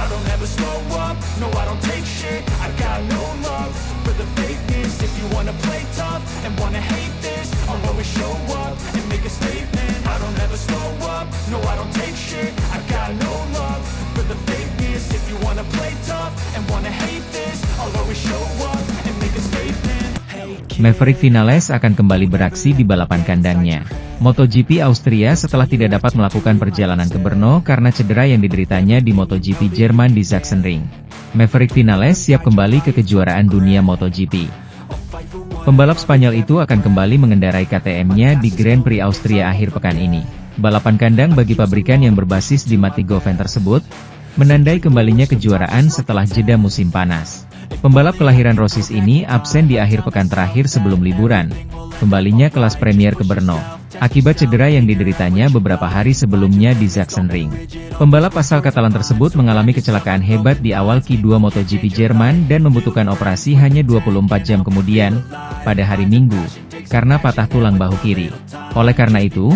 I don't ever slow up, no I don't take shit. I got no love for the fakeness. If you wanna play tough and wanna hate this, I'll always show up and make a statement. I don't ever slow up, no I don't take shit. I got no love for the fakeness. If you wanna play tough and wanna hate this, I'll always show up and make a statement. Maverick Vinales akan kembali beraksi di balapan kandangnya. MotoGP Austria setelah tidak dapat melakukan perjalanan ke Brno karena cedera yang dideritanya di MotoGP Jerman di Sachsenring. Maverick Vinales siap kembali ke kejuaraan dunia MotoGP. Pembalap Spanyol itu akan kembali mengendarai KTM-nya di Grand Prix Austria akhir pekan ini. Balapan kandang bagi pabrikan yang berbasis di Mattighofen tersebut menandai kembalinya kejuaraan setelah jeda musim panas. Pembalap kelahiran Rosis ini absen di akhir pekan terakhir sebelum liburan. Kembalinya kelas Premier ke Brno, akibat cedera yang dideritanya beberapa hari sebelumnya di Sachsenring. Pembalap asal Katalan tersebut mengalami kecelakaan hebat di awal Q2 MotoGP Jerman dan membutuhkan operasi hanya 24 jam kemudian, pada hari Minggu, karena patah tulang bahu kiri. Oleh karena itu,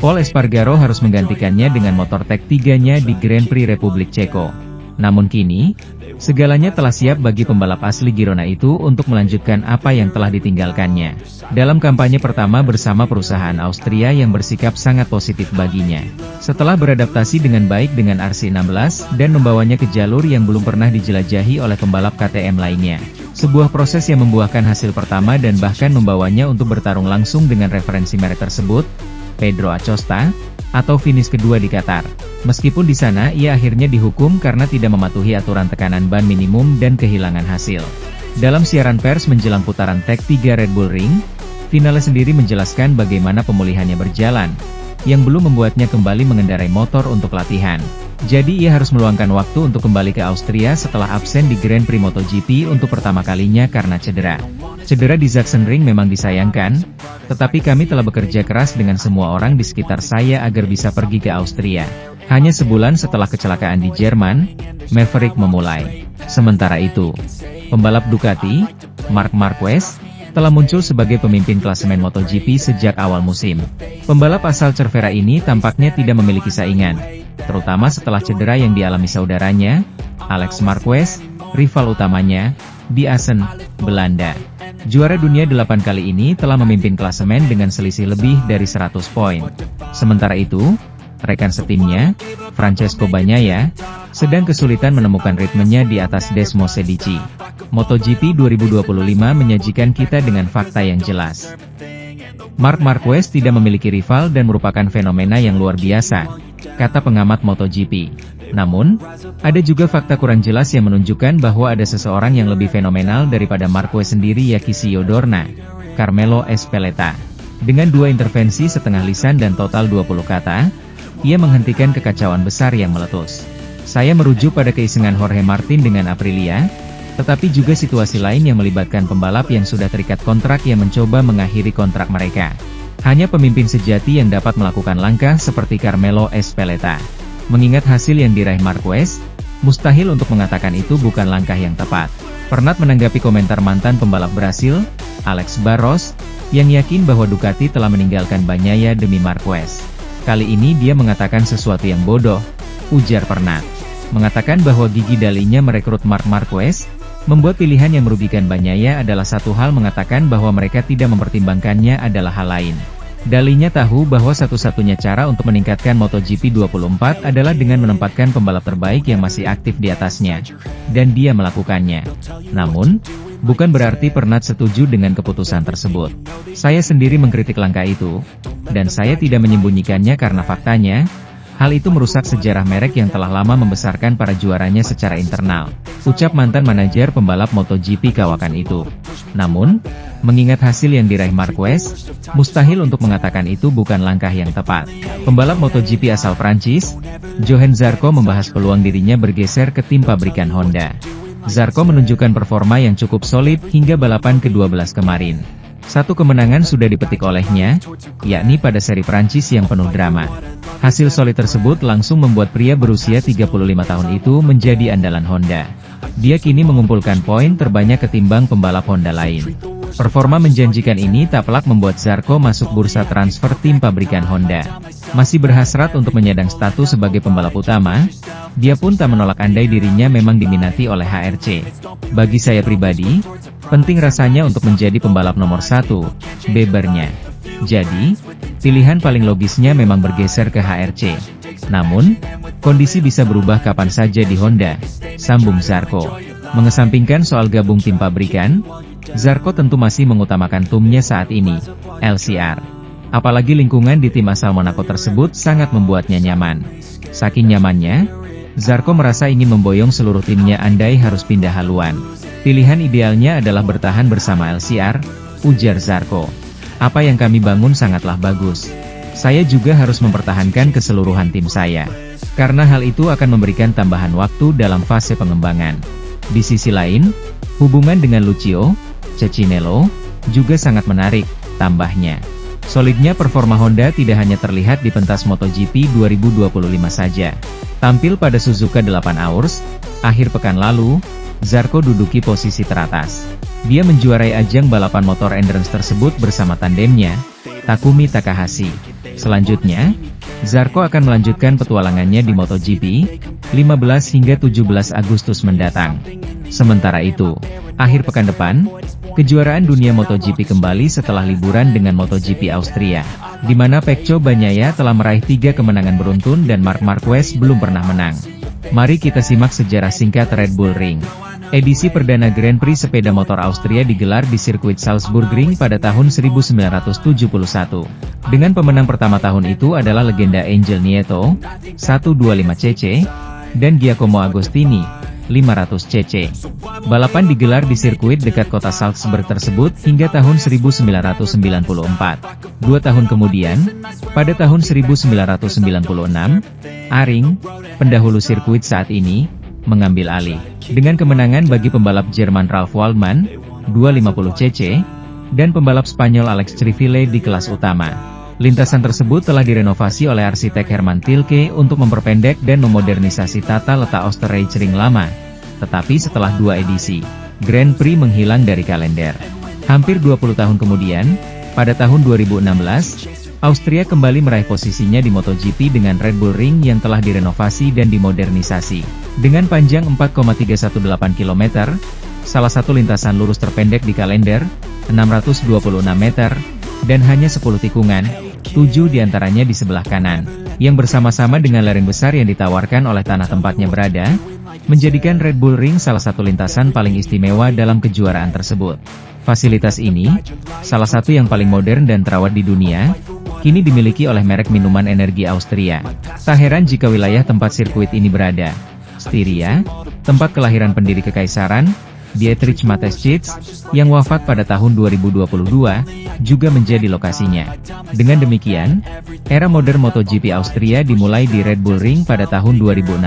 Pol Espargaro harus menggantikannya dengan motor Tech 3-nya di Grand Prix Republik Ceko. Namun kini, segalanya telah siap bagi pembalap asli Girona itu untuk melanjutkan apa yang telah ditinggalkannya. Dalam kampanye pertama bersama perusahaan Austria yang bersikap sangat positif baginya. Setelah beradaptasi dengan baik dengan RC16 dan membawanya ke jalur yang belum pernah dijelajahi oleh pembalap KTM lainnya. Sebuah proses yang membuahkan hasil pertama dan bahkan membawanya untuk bertarung langsung dengan referensi merek tersebut, Pedro Acosta, atau finish kedua di Qatar. Meskipun di sana ia akhirnya dihukum karena tidak mematuhi aturan tekanan ban minimum dan kehilangan hasil. Dalam siaran pers menjelang putaran Tech 3 Red Bull Ring, Vinales sendiri menjelaskan bagaimana pemulihannya berjalan, yang belum membuatnya kembali mengendarai motor untuk latihan. Jadi ia harus meluangkan waktu untuk kembali ke Austria setelah absen di Grand Prix MotoGP untuk pertama kalinya karena cedera. Cedera di Sachsenring memang disayangkan, tetapi kami telah bekerja keras dengan semua orang di sekitar saya agar bisa pergi ke Austria. Hanya sebulan setelah kecelakaan di Jerman, Maverick memulai. Sementara itu, pembalap Ducati, Marc Marquez, telah muncul sebagai pemimpin klasemen MotoGP sejak awal musim. Pembalap asal Cervera ini tampaknya tidak memiliki saingan, terutama setelah cedera yang dialami saudaranya, Alex Marquez, rival utamanya, di Assen, Belanda. Juara dunia 8 kali ini telah memimpin klasemen dengan selisih lebih dari 100 poin. Sementara itu, rekan setimnya, Francesco Bagnaia, sedang kesulitan menemukan ritmenya di atas Desmo Sedici. MotoGP 2025 menyajikan kita dengan fakta yang jelas. Marc Marquez tidak memiliki rival dan merupakan fenomena yang luar biasa, kata pengamat MotoGP. Namun, ada juga fakta kurang jelas yang menunjukkan bahwa ada seseorang yang lebih fenomenal daripada Marquez sendiri, yakni Dorna, Carmelo Ezpeleta. Dengan 2 intervensi setengah lisan dan total 20 kata, ia menghentikan kekacauan besar yang meletus. Saya merujuk pada keisengan Jorge Martin dengan Aprilia, tetapi juga situasi lain yang melibatkan pembalap yang sudah terikat kontrak yang mencoba mengakhiri kontrak mereka. Hanya pemimpin sejati yang dapat melakukan langkah seperti Carmelo Ezpeleta. Mengingat hasil yang diraih Marquez, mustahil untuk mengatakan itu bukan langkah yang tepat. Pernat menanggapi komentar mantan pembalap Brasil, Alex Barros, yang yakin bahwa Ducati telah meninggalkan Bagnaia demi Marquez. Kali ini dia mengatakan sesuatu yang bodoh, ujar Pernat. Mengatakan bahwa gigi dalinya merekrut Marc Marquez, membuat pilihan yang merugikan Bagnaia adalah satu hal, mengatakan bahwa mereka tidak mempertimbangkannya adalah hal lain. Dalinya tahu bahwa satu-satunya cara untuk meningkatkan MotoGP 24 adalah dengan menempatkan pembalap terbaik yang masih aktif di atasnya. Dan dia melakukannya. Namun, bukan berarti Pernat setuju dengan keputusan tersebut. Saya sendiri mengkritik langkah itu, dan saya tidak menyembunyikannya karena faktanya, hal itu merusak sejarah merek yang telah lama membesarkan para juaranya secara internal, ucap mantan manajer pembalap MotoGP kawakan itu. Namun, mengingat hasil yang diraih Marquez, mustahil untuk mengatakan itu bukan langkah yang tepat. Pembalap MotoGP asal Prancis, Johan Zarco membahas peluang dirinya bergeser ke tim pabrikan Honda. Zarco menunjukkan performa yang cukup solid hingga balapan ke-12 kemarin. Satu kemenangan sudah dipetik olehnya, yakni pada seri Prancis yang penuh drama. Hasil solid tersebut langsung membuat pria berusia 35 tahun itu menjadi andalan Honda. Dia kini mengumpulkan poin terbanyak ketimbang pembalap Honda lain. Performa menjanjikan ini tak pelak membuat Zarco masuk bursa transfer tim pabrikan Honda. Masih berhasrat untuk menyandang status sebagai pembalap utama, dia pun tak menolak andai dirinya memang diminati oleh HRC. Bagi saya pribadi, penting rasanya untuk menjadi pembalap nomor 1, bebernya. Jadi, pilihan paling logisnya memang bergeser ke HRC. Namun, kondisi bisa berubah kapan saja di Honda, sambung Zarco. Mengesampingkan soal gabung tim pabrikan, Zarco tentu masih mengutamakan timnya saat ini, LCR. Apalagi lingkungan di tim asal Monaco tersebut sangat membuatnya nyaman. Saking nyamannya, Zarco merasa ingin memboyong seluruh timnya andai harus pindah haluan. Pilihan idealnya adalah bertahan bersama LCR, ujar Zarco. Apa yang kami bangun sangatlah bagus. Saya juga harus mempertahankan keseluruhan tim saya. Karena hal itu akan memberikan tambahan waktu dalam fase pengembangan. Di sisi lain, hubungan dengan Lucio Cecchinello juga sangat menarik, tambahnya. Solidnya performa Honda tidak hanya terlihat di pentas MotoGP 2025 saja. Tampil pada Suzuka 8 Hours, akhir pekan lalu, Zarco duduki posisi teratas. Dia menjuarai ajang balapan motor endurance tersebut bersama tandemnya, Takumi Takahashi. Selanjutnya, Zarco akan melanjutkan petualangannya di MotoGP, 15 hingga 17 Agustus mendatang. Sementara itu, akhir pekan depan, kejuaraan dunia MotoGP kembali setelah liburan dengan MotoGP Austria, di mana Pecco Bagnaia telah meraih 3 kemenangan beruntun dan Marc Marquez belum pernah menang. Mari kita simak sejarah singkat Red Bull Ring. Edisi perdana Grand Prix sepeda motor Austria digelar di sirkuit Salzburgring pada tahun 1971. Dengan pemenang pertama tahun itu adalah legenda Angel Nieto, 125cc, dan Giacomo Agostini, 500cc. Balapan digelar di sirkuit dekat kota Salzburg tersebut hingga tahun 1994. 2 tahun kemudian, pada tahun 1996, Aring, pendahulu sirkuit saat ini, mengambil alih. Dengan kemenangan bagi pembalap Jerman Ralf Waldmann, 250cc, dan pembalap Spanyol Alex Criville di kelas utama. Lintasan tersebut telah direnovasi oleh arsitek Herman Tilke untuk memperpendek dan memodernisasi tata letak Österreichring lama. Tetapi setelah 2 edisi, Grand Prix menghilang dari kalender. Hampir 20 tahun kemudian, pada tahun 2016, Austria kembali meraih posisinya di MotoGP dengan Red Bull Ring yang telah direnovasi dan dimodernisasi. Dengan panjang 4,318 km, salah satu lintasan lurus terpendek di kalender, 626 meter, dan hanya 10 tikungan, 7 diantaranya di sebelah kanan, yang bersama-sama dengan lereng besar yang ditawarkan oleh tanah tempatnya berada, menjadikan Red Bull Ring salah satu lintasan paling istimewa dalam kejuaraan tersebut. Fasilitas ini, salah satu yang paling modern dan terawat di dunia, kini dimiliki oleh merek minuman energi Austria. Tak heran jika wilayah tempat sirkuit ini berada, Styria, tempat kelahiran pendiri kekaisaran, Dietrich Mateschitz, yang wafat pada tahun 2022, juga menjadi lokasinya. Dengan demikian, era modern MotoGP Austria dimulai di Red Bull Ring pada tahun 2016.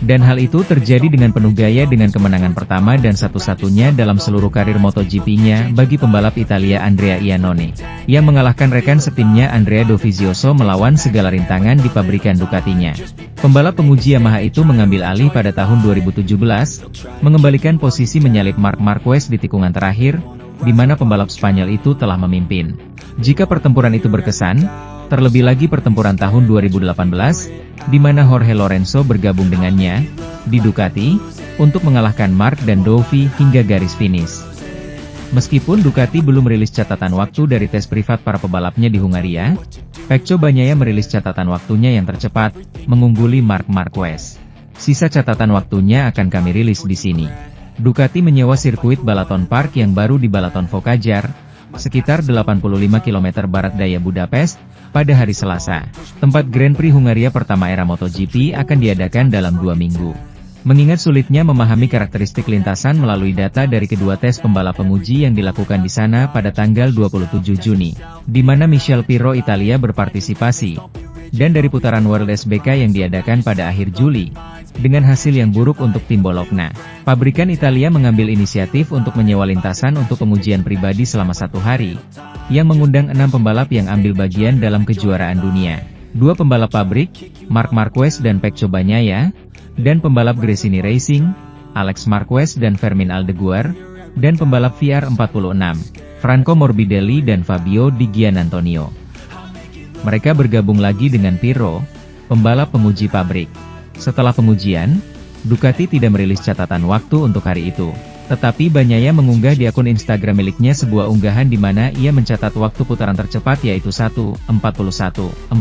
Dan hal itu terjadi dengan penuh gaya dengan kemenangan pertama dan satu-satunya dalam seluruh karir MotoGP-nya bagi pembalap Italia Andrea Iannone, yang mengalahkan rekan setimnya Andrea Dovizioso melawan segala rintangan di pabrikan Ducatinya. Pembalap penguji Yamaha itu mengambil alih pada tahun 2017, mengembalikan posisi menyalip Marc Marquez di tikungan terakhir, di mana pembalap Spanyol itu telah memimpin. Jika pertempuran itu berkesan, terlebih lagi pertempuran tahun 2018, di mana Jorge Lorenzo bergabung dengannya, di Ducati, untuk mengalahkan Marc dan Dovi hingga garis finish. Meskipun Ducati belum merilis catatan waktu dari tes privat para pebalapnya di Hungaria, Pecco Bagnaia merilis catatan waktunya yang tercepat, mengungguli Marc Marquez. Sisa catatan waktunya akan kami rilis di sini. Ducati menyewa sirkuit Balaton Park yang baru di Balaton Focajar, sekitar 85 km barat daya Budapest, pada hari Selasa. Tempat Grand Prix Hungaria pertama era MotoGP akan diadakan dalam 2 minggu. Mengingat sulitnya memahami karakteristik lintasan melalui data dari kedua tes pembalap penguji yang dilakukan di sana pada tanggal 27 Juni, di mana Michel Pirro Italia berpartisipasi, dan dari putaran World SBK yang diadakan pada akhir Juli, dengan hasil yang buruk untuk tim Bologna. Pabrikan Italia mengambil inisiatif untuk menyewa lintasan untuk pengujian pribadi selama 1 hari, yang mengundang 6 pembalap yang ambil bagian dalam kejuaraan dunia. 2 pembalap pabrik, Marc Marquez dan Pecco Bagnaia, dan pembalap Gresini Racing, Alex Marquez dan Fermin Aldeguer, dan pembalap VR46, Franco Morbidelli dan Fabio Di Giannantonio. Mereka bergabung lagi dengan Pirro, pembalap penguji pabrik. Setelah pengujian, Ducati tidak merilis catatan waktu untuk hari itu. Tetapi Bagnaia mengunggah di akun Instagram miliknya sebuah unggahan di mana ia mencatat waktu putaran tercepat yaitu 1:41.468,